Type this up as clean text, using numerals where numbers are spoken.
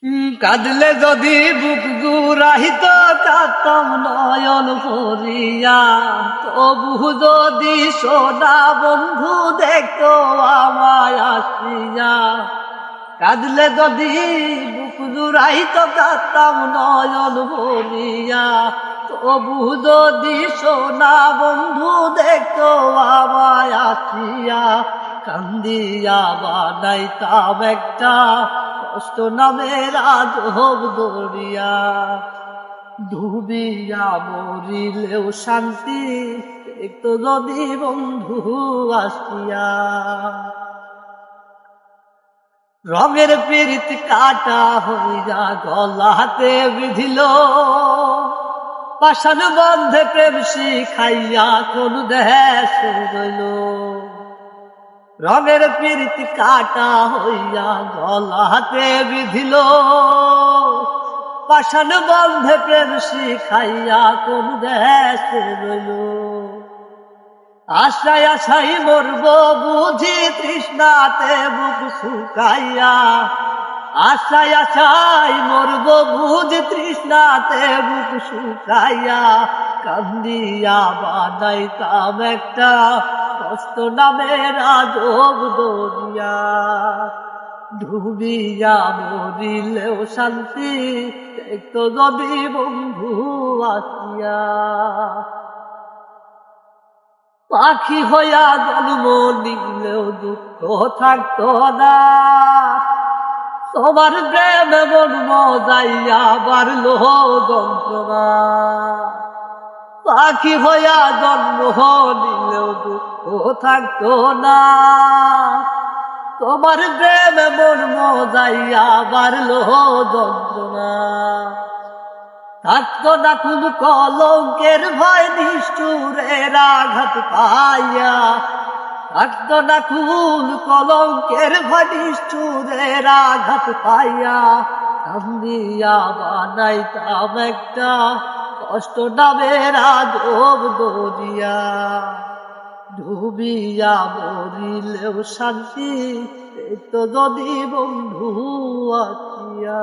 কাঁদলে যদি বুক জুড়াইত কাঁদতাম নয়ন ভরিয়া, তবু যদি সোনা বন্ধু দেখতো আমায় আসিয়া। কাঁদলে যদি বুক জুড়াইত কাঁদতাম নয়ন ভরিয়া, তবু যদি সোনা বন্ধু দেখতো আমায় আসিয়া। কান্দিয়া বানাইতাম একটা কষ্ট নামের আজব দরিয়া, ডুবিয়া মরিলেও শান্তি একটু যদি বন্ধু আসিয়া। রঙের পীড়িত কাটা হইয়া গলাতে বিধিল, পাষাণ বন্ধে প্রেম শিখাইয়া কোন দেশে রইল। রঙের পীড়িত কাটা হইয়া গলাতে বিধিল, পাষাণ বন্ধে প্রেম শিখাইয়া কোন দেশে রইল। আশায় আশাই মরব বুঝি তৃষ্ণাতে বুক শুকাইয়া, আশায় আশাই মরব বুঝি তৃষ্ণাতে বুক শুকাইয়া। কান্দিয়া বানাইতাম একটা কষ্ট নামের আজব দরিয়া, ডুবিয়া মরিলেও শান্তি একটু যদি বন্ধু আসিয়া। পাখি হইয়া জন্ম নিলেও দুঃখ থাকতো না, তোমার প্রেমে মন মজাইয়া বাড়ল যন্ত্রণা। পাখি হইয়া জন্ম নিলেও দুঃখ থাকতো না, তোমার প্রেমে মন মজাইয়া বাড়ল যন্ত্রণা। থাকতো না কোন কলঙ্কের ভয় নিষ্ঠুরের আঘাত পাইয়া, থাকতো না কোন কলঙ্কের ভয় নিষ্ঠুরের আঘাত পাইয়া। কান্দিয়া বানাইতাম একটা কষ্ট নামের আজব দরিয়া, ডুবিয়া মরিলেও শান্তি একটু যদি বন্ধু আসিয়া।